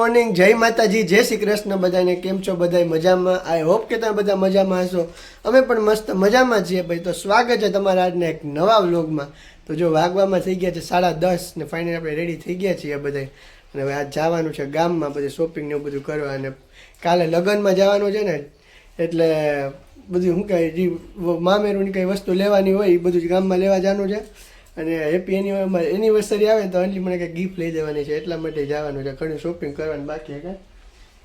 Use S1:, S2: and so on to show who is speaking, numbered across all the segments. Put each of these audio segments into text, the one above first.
S1: Morning, જય માતાજી, જય શ્રી કૃષ્ણ બધાને. કેમ છો બધા? મજામાં? આઈ હોપ કે તમે બધા મજામાં હશો. અમે પણ મસ્ત મજામાં છીએ ભાઈ. તો સ્વાગત છે તમારા આજના એક નવા વ્લોગમાં. તો જો વાગવામાં થઈ ગયા છે 10:30 ને ફાઇનલી આપણે રેડી થઈ ગયા છીએ બધા. અને હવે આજ જવાનું છે ગામમાં બધું શોપિંગ ને એવું બધું કરવા. અને કાલે લગ્નમાં જવાનું છે ને, એટલે બધું શું કહે મામેરુંની કંઈ વસ્તુ લેવાની હોય એ બધું જ ગામમાં લેવા જવાનું છે. અને હેપી એનિવર્સરી આવે તો અંજલી મને કંઈક ગિફ્ટ લઈ દેવાની છે, એટલા માટે જવાનું છે. ઘણી શોપિંગ કરવાની બાકી છે.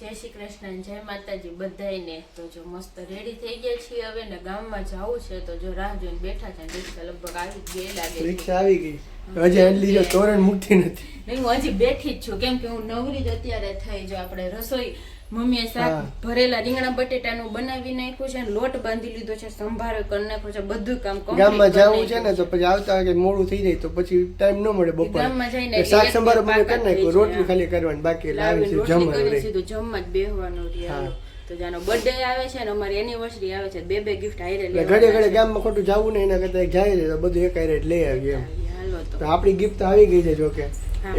S2: જય શ્રી કૃષ્ણ, જય માતાજી બધાયને. તો જો મસ્ત રેડી થઈ ગયા છીએ હવે ને ગામમાં જવું છે. તો જો રાહ જોઈને બેઠા છે. રિક્ષા લગભગ આવી ગઈ લાગે.
S1: રિક્ષા આવી ગઈ હજી અંજલી જો તોરણ મૂકતી નથી.
S2: નહીં, હું હજી બેઠી જ છું, કેમ કે હું નવરી જ અત્યારે થઈ. જો આપણે રસોઈ મમ્મીએ શાક ભરેલા રીંગણા બટેટાનું બનાવી નાખ્યું છે, લોટ બાંધી લીધો છે, સંભારો કરી નાખ્યો છે, બધું કામ
S1: ગામમાં જવું છે ને તો પછી આવતા વાગે મોડું થઈ જાય તો પછી ટાઈમ ન મળે. બપોર
S2: ગામમાં જઈને
S1: શાક સંભારો મને કરી નાખ્યું, રોટલી ખાલી કરવાની બાકી. લાવી છે જમવાનું,
S2: સીધું જમવા જ બેહવાનું રહ્યા. તો જાનો બર્થડે આવે છે ને અમારી એનિવર્સરી આવે છે, બે ગિફ્ટ હારે લે.
S1: ઘડે ઘડે ગામમાં ખોટું જવું ને એના કરતા જાય છે તો બધું એક હારે લઈ આવીએ એમ.
S2: હાલો તો
S1: આપણી ગિફ્ટ આવી ગઈ છે. જો કે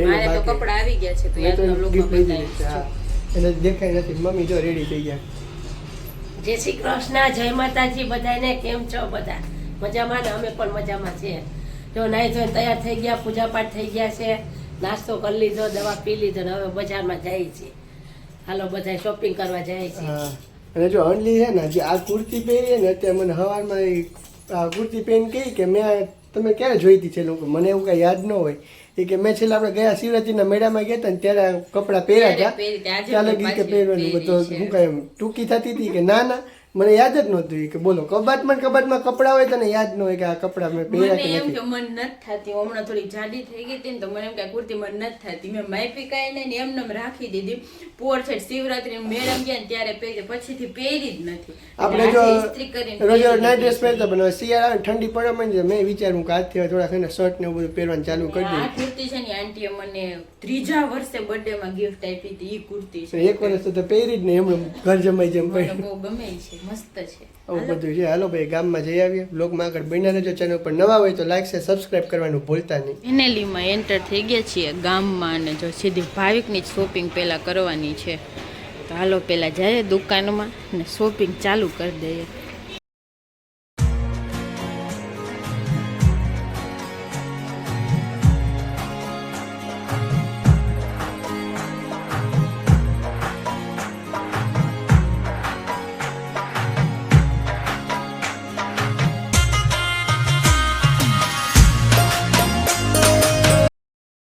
S2: મારે તો કપડા આવી ગયા છે, તો યાદ લોકો
S1: ગિફ્ટ લઈ દીધી છે. હા, એને દેખાય નથી. મમ્મી જો રેડી થઈ ગયા.
S3: જય શ્રી કૃષ્ણ, જય માતાજી બધાને. કેમ છો બધા? મજામાં ને? અમે પણ મજામાં છીએ. જો નાઈ ધોઈને તૈયાર થઈ ગયા, પૂજા પાઠ થઈ ગયા છે, નાસ્તો કરી લીધો, દવા પી લીધો ને હવે બજારમાં જાય છે. હાલો બધા શોપિંગ કરવા જાય છે.
S1: અને જો અંજલી છે ને, જે આ કુર્તી પહેરીએ ને અત્યારે મને સવારમાં આ કુર્તી પહેરીને કહી કે મેં તમે ક્યારે જોઈ હતી છે લોકો, મને એવું કાંઈ યાદ ન હોય. એ કે મેં છેલ્લે આપણે ગયા શિવરાત્રીના મેળામાં ગયા હતા ને ત્યારે કપડાં પહેર્યા હતા, ત્યારે ગઈ કે પહેરવાનું બધું શું કાંઈ એમ ટૂંકી થતી હતી કે ના ના મને યાદ જ નહોતું. કે બોલો કબાટમાં કપડાં હોય તને યાદ ન હોય કે આ કપડાં મેં પહેર્યા કે
S2: એમ
S1: નથી.
S2: કે મન નથી થતી, હમણાં થોડી જાડી થઈ ગઈ હતી ને તો મને એમ કે કુર્તી મન નથી થતી. મેં માપી કાંઈ નહીં એમને રાખી દીધી. પોર છે શિવરાત્રી મેળામાં ગયા ને ત્યારે પહેરી, પછીથી પહેરી જ નથી.
S1: આપણે જો રોજ નાઇટ ડ્રેસ પહેરતા પણ હવે શિયાળા ઠંડી પડે મને મેં વિચાર્યું કે આજથી થોડાક એને શર્ટ ને એવું બધું પહેરવાનું ચાલુ કરી દઉં.
S2: આ કુર્તી છે ને આંટીએ મને 3જા વર્ષે બર્થડે માં ગિફ્ટ આપી હતી. ઈ કુર્તી છે
S1: એક વર્ષ તો પહેરી જ નહીં, એમણે ઘર જમાઈ જેમ
S2: મને બહુ ગમે છે, મસ્ત છે.
S1: આવું બધું છે. હાલો ભાઈ ગામમાં જઈ આવીએ. બ્લોગમાં આગળ બન્યા રહેજો. ચેનલ પર નવા હોય તો લાઈક છે, સબસ્ક્રાઇબ કરવાનું ભૂલતા નહીં.
S2: ફાઇનલીમાં એન્ટર થઈ ગયા છીએ ગામમાં અને જો સીધી ભાવિકની જ શોપિંગ પહેલા કરવાની છે. તો હાલો પહેલા જઈએ દુકાનમાં ને શોપિંગ ચાલુ કરી દઈએ.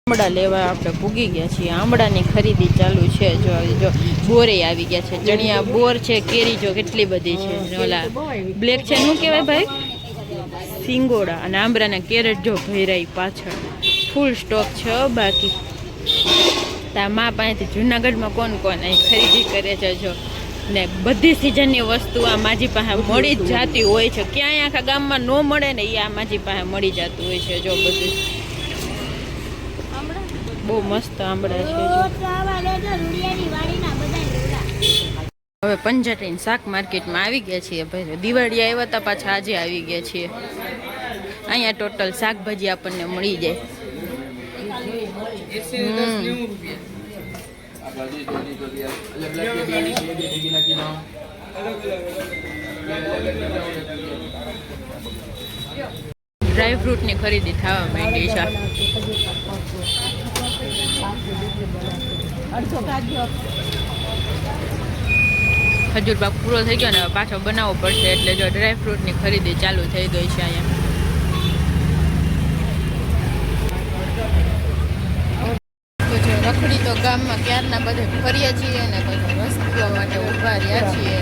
S2: આંબળા લેવા આપણે પૂગી ગયા છીએ. આંબળાની ખરીદી ચાલુ છે. જો બોરે આવી ગયા છે, ચણિયા બોર છે, કેરી જો કેટલી બધી છે. ઓલા બ્લેક છે શું કહેવાય ભાઈ, સિંગોડા. અને આંબળાના કેરેટ જો ભૈરાઈ પાછળ ફૂલ સ્ટોક છે. બાકી તા મા પાસેથી જુનાગઢમાં કોણ કોણ અહીં ખરીદી કરે છે જો ને બધી સિઝનની વસ્તુ આ માજી પાસે મળી જ જતી હોય છે. ક્યાંય આખા ગામમાં ન મળે ને એ આ માજી પાસે મળી જતું હોય છે. જો બધું બહુ મસ્ત આંબળા છે. હવે પંજાટીન શાક માર્કેટમાં આવી ગયા છીએ ભાઈ. દિવાળી આવ્યા હતા, પાછા આજે આવી ગયા છીએ. અહીંયા ટોટલ શાકભાજી આપણને મળી જાય. ડ્રાય ફ્રૂટની ખરીદી થવા માંડી છે. ખજૂર પાક પૂરો થઈ ગયો ને પાછો બનાવવો પડશે, એટલે જો ડ્રાય ફ્રૂટની ખરીદી ચાલુ થઈ ગઈ છે અહીંયા. તો જો રખડી તો ગામમાં ક્યારના બધે ફરીએ છીએ ને પછી રસ પીવા માટે ઊભા રહ્યા છીએ.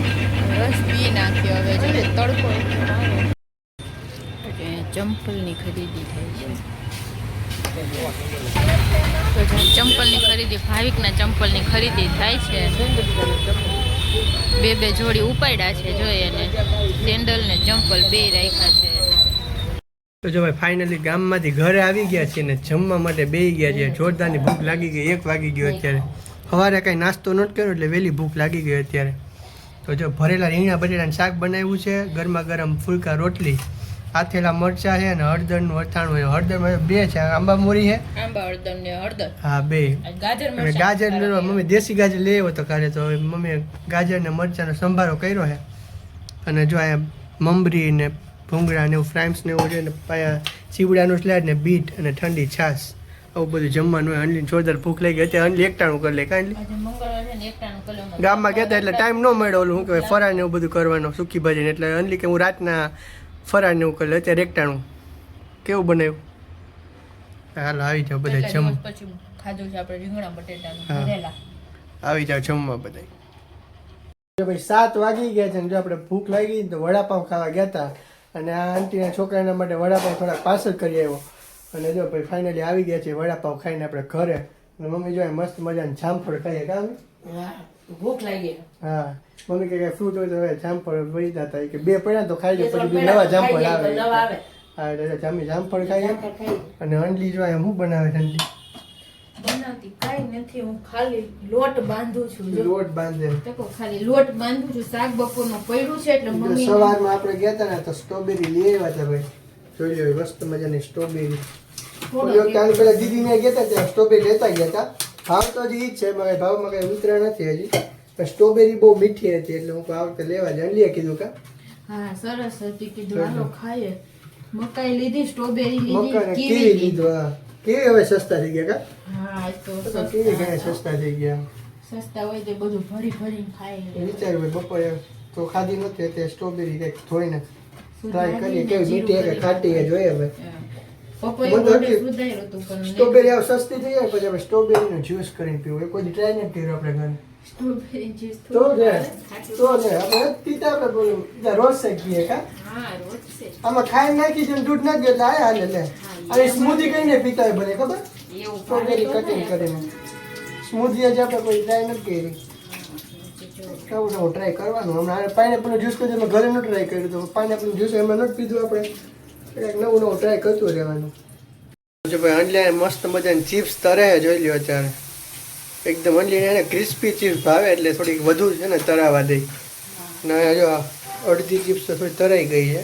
S2: રસ પી નાખ્યો. હવે જો તડકો ચંપલની ખરીદી થઈ છે. તો ચંપલની ખરીદી, ભાવિકના ચંપલની ખરીદી થાય છે. બે જોડી ઉપાડ્યા છે જોઈએ ને, સેન્ડલ ને ચંપલ બે રાખ્યા છે.
S1: તો જો ભાઈ ફાઇનલી ગામમાંથી ઘરે આવી ગયા છીએ ને જમવા માટે બેસી ગયા છીએ. જોરદારની ભૂખ લાગી ગઈ. 1 વાગી ગયો અત્યારે. સવારે કાંઈ નાસ્તો નહોતો કર્યો એટલે વહેલી ભૂખ લાગી ગઈ અત્યારે. તો જો ભરેલા રીંગણા બટેટાનું શાક બનાવ્યું છે, ગરમા ગરમ ફુલકા રોટલી આથેલા મરચાં છે અને હળદરનું અથાણું છે. હળદરમાં બે છે, આંબા મોરી છે,
S2: આંબા હળદર ને હળદર
S1: હા બે.
S2: ગાજર
S1: અને ગાજર લેવા મમ્મી દેશી ગાજર લઈ આવ્યો તો કાલે, તો હવે મમ્મીએ ગાજર ને મરચાંનો સંભારો કર્યો છે. અને જો અહીંયા મમરી ને ભૂંગળા ને એવું ફ્રાઈમ્સ ને એવું છે, ને પાયા ચીવડાનું સ્લાડ ને બીટ અને ઠંડી છાશ, આવું બધું જમવાનું હોય. અંડલી જોરદાર ભૂખ લાગી. અત્યારે અંડલી એકટાણું કરી લે કાંઈ
S2: આજે મંગળવાર છે ને એકટાણું કલમ
S1: ગામમાં ગયા હતા એટલે ટાઈમ ન મળ્યો ઓલું શું કહેવાય ફરાળ ને એવું બધું કરવાનું, સૂકી ભાજીને. એટલે અંડલી કે હું રાતના ફરાળ ને એવું કરી લે. અત્યારે એકટાણું કેવું બનાવ્યું? હાલો આવી જાઓ બધા જમ,
S2: પછી ખાધું છે આપણે રીંગણા બટેટાનું
S1: હા.
S2: ભરેલા.
S1: આવી જાઓ જમવા બધા. જો ભાઈ 7 વાગી ગયા છે ને જો આપણે ભૂખ લાગી તો વડાપાઉં ખાવા ગયા હતા. અને આ આંટીના છોકરાના માટે વડાપાઉં થોડાક પાર્સલ કરી આવ્યો. અને જો ભાઈ ફાઇનલી આવી ગયા છે વડાપાઉં ખાઈને આપણે ઘરે. અને મમ્મી જો મસ્ત મજાનું જામફળ ખાઈએ કામ.
S3: હા, ભૂખ લાગી.
S1: હા મમ્મી કે ફ્રૂટ હોય તો હવે જામફળ વહીતા હતા કે બે પડ્યા તો ખાઈ લે,
S3: એ તો
S1: પછી બે
S3: પેલા
S1: નવા
S3: ખાઈ
S1: જામફળ
S3: જાય તો
S1: આવે.
S3: નવા આવે.
S1: હા એટલે જામફળ ખાઈએ.
S3: જામફળ ખાઈ.
S1: અને અંડલી જો એમ શું બનાવે છે અંડલી?
S2: બનાવતી કાંઈ નથી, હું ખાલી લોટ બાંધું છું. જો
S1: લોટ બાંધે.
S2: તકો ખાલી લોટ બાંધું છું. શાક બપોરનું પડ્યું છે એટલે
S1: જો
S2: મમ્મી
S1: સવારમાં આપણે ગયા હતા ને તો સ્ટ્રોબેરી લઈ આવ્યા હતા ભાઈ. જોઈ લો મસ્ત મજાની સ્ટ્રોબેરી. ઓલી વખતે આની પેલા દીદીને ગયા હતા ત્યાં સ્ટ્રોબેરી લેતા ગયા હતા. ભાવ તો હજી ઈ જ છે, મારા ભાવમાં કઈ ઉતરા નથી હજી. પણ સ્ટ્રોબેરી બહુ મીઠી હતી એટલે હું આ વખતે લેવા જ અંડલીએ કીધું કા
S2: હા સરસ હતી, કીધું હાલો ખાઈએ. મકાઈ લીધી, સ્ટ્રોબેરી
S1: મકાને
S2: લીધી,
S1: કેવી
S2: કીવી
S1: લીધું. હા કેવી હવે સસ્તા થઈ ગયા કા?
S2: હા તો
S1: તો કેવી ઘણા
S2: સસ્તા
S1: સસ્તા થઈ ગયા.
S2: સસ્તા હોય તો બધું ભરી ભરીને ખાઈ
S1: વિચાર્યું ભાઈ બપોરે તો ખાધી નથી તે સ્ટ્રોબેરી કંઈક ધોઈને ટ્રાય કરીએ કેવી મીઠી કે ખાટી એ જોઈએ હવે.
S2: પપ્પાએ
S1: બધું
S2: ઓર્ડર
S1: હતું.
S2: સુધાર્યો હતું પણ
S1: સ્ટ્રોબેરી આવ સસ્તી થઈ જાય પછી આપણે સ્ટ્રોબેરીનો જ્યુસ કરીને પીવું. એ કોઈ ટ્રાય નથી કર્યો આપણે ઘરે.
S2: સ્ટ્રોબેરી જ્યુસ
S1: તો ને આપણે પીતા આપણે બોલું રોજ શીખીએ કા.
S2: હા રોજ છે
S1: આમાં ખાઈ નાખી છે દૂધ નાખી એટલે આયા હાલે લે. અને સ્મૂધી કરીને પીતા હોય બને ખબર?
S2: એવું
S1: સ્ટ્રોબેરી કટિંગ કરીને સ્મૂધી જ આપણે કોઈ ટ્રાય નથી કરી. નવું નવું ટ્રાય કરવાનું. હમણાં પાઇનેપલનો જ્યુસ કર્યો મેં ઘરે ન ટ્રાય કર્યું તો પાઇનેપલનો જ્યુસ એમાં નથી પીધું આપણે. કંઈક નવું નવું ટ્રાય કરતું રહેવાનું. જો ભાઈ અંડલી મસ્ત મજાની ચિપ્સ તરે જોઈ લ્યો અત્યારે. એકદમ અંડલી એને ક્રિસ્પી ચિપ્સ ભાવે એટલે થોડીક વધુ છે ને તરાવા દઈ. ને જો અડધી ચિપ્સ તો થોડી તરાઈ ગઈ છે.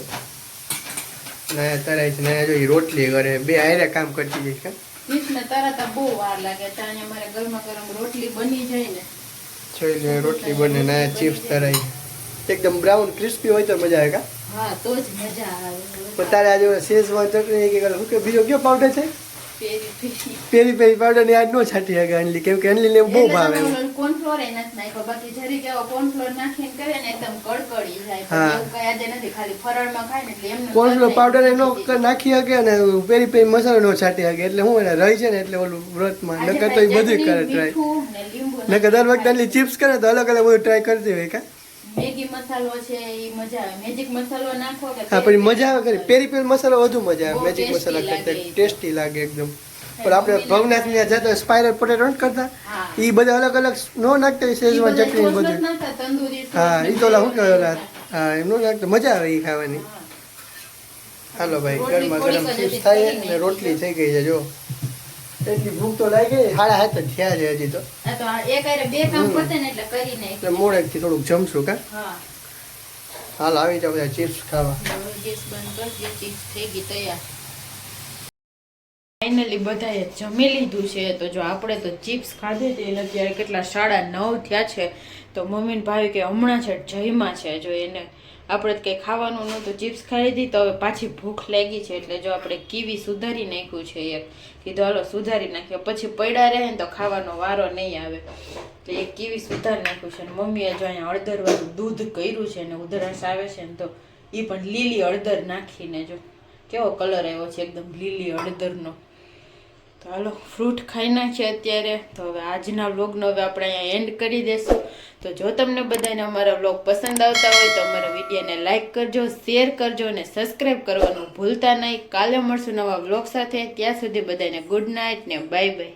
S1: ને તરાઈ છે ને જો રોટલી કરે બે હારે કામ કરતી જઈશ કા.
S2: ચીઝને તરત બહુ વાર લાગે, ત્યાં અમારે ગરમા ગરમ રોટલી બની જાય ને
S1: જોઈ લે રોટલી બને ને ચિપ્સ તરાઈ એકદમ બ્રાઉન ક્રિસ્પી હોય તો મજા આવે કા.
S2: હા તો જ મજા આવે.
S1: પણ તારે આજે શેઝવાન ચટણી કે શું કે બીજો કયો પાવડર છે?
S2: પેરી
S1: પેરી પેરી પાવડર ની આજ નો છાંટી શકે અંડલી કેમ કે અંડલી ને બહુ ભાવે.
S2: કોર્નફ્લોર એ નથી નાખ્યો, બાકી જરીક એવો કોર્નફ્લોર નાખીને કરે ને એકદમ કડકડી જાય.
S1: હા.
S2: પણ એવું કઈ આજે નથી, ખાલી ફરાળમાં ખાય ને એટલે એમને
S1: કોર્નફ્લોર પાવડર એનો નાખી શકે અને પેરી પેરી મસાલો નો છાંટી શકે એટલે હું એને રહી છે ને એટલે ઓલું વ્રતમાં નકર તો એ બધું કરે ટ્રાય. નકર દર વખતે અંડલી ચિપ્સ કરે તો અલગ અલગ બધું ટ્રાય કરતી હોય કા.
S2: મેગી મસાલો છે એ મજા આવે. મેજિક મસાલો નાખો કે
S1: હા પછી મજા આવે કરે. પેરી પેરી મસાલો વધુ મજા આવે
S2: બહુ
S1: મેજિક
S2: tasty
S1: મસાલા કરતા
S2: લાગે.
S1: ટેસ્ટી લાગે એકદમ. પણ આપણે ભવનાથ ની જતા સ્પાઇરલ પોટેટો નથી કરતા
S2: હા.
S1: એ બધા અલગ અલગ નો નાખતા શેઝવાન ચટણી ને બધું.
S2: તંદૂરી
S1: હા એ તો ઓલા શું કહેવાય ઓલા હા એમ નો નાખતા મજા આવે એ ખાવાની. હાલો ભાઈ ગરમા ગરમ ચિપ્સ થાય ને રોટલી થઈ ગઈ છે જો. એટલી ભૂખ તો લાગી ગઈ. 7:30 જ થયા છે હજી તો.
S2: આ તો આ એક હારે બે કામ પતે ને એટલે કરી નાખ.
S1: એટલે મોડેકથી થોડુંક જમશું કા.
S2: હા
S1: હાલ આવી જાવ બધા ચિપ્સ ખાવા.
S2: ગેસ બંધ કરી દે. ચિપ્સ થઈ ગઈ તૈયાર. ફાઇનલી બધાએ જમી લીધું છે. તો જો આપણે તો ચિપ્સ ખાધી હતી એને અત્યારે કેટલા 9:30 થયા છે. તો મમ્મી ને ભાઈ કે હમણાં છે જયમાં છે. જો એને આપણે કંઈ ખાવાનું નહોતું, ચિપ્સ ખાઈ લીધી તો હવે પાછી ભૂખ લાગી છે. એટલે જો આપણે કીવી સુધારી નાખ્યું છે એક. કીધું હાલો સુધારી નાખ્યો, પછી પડ્યા રહે ને તો ખાવાનો વારો નહીં આવે. તો એક કીવી સુધારી નાખ્યું છે. મમ્મીએ જો અહીંયા હળદરવાળું દૂધ કર્યું છે ને ઉધરસ આવે છે ને તો એ પણ લીલી હળદર નાખીને જો કેવો કલર આવ્યો છે એકદમ લીલી હળદરનો. તો હાલો ફ્રૂટ ખાઈ નાખીએ અત્યારે. તો હવે આજના વ્લોગનો હવે આપણે અહીંયા એન્ડ કરી દઈશું. તો જો તમને બધાને અમારા વ્લોગ પસંદ આવતા હોય તો અમારા વિડીયોને લાઇક કરજો, શેર કરજો અને સબસ્ક્રાઈબ કરવાનું ભૂલતા નહીં. કાલે મળશું નવા વ્લોગ સાથે. ત્યાં સુધી બધાને ગુડ નાઇટ ને બાય બાય.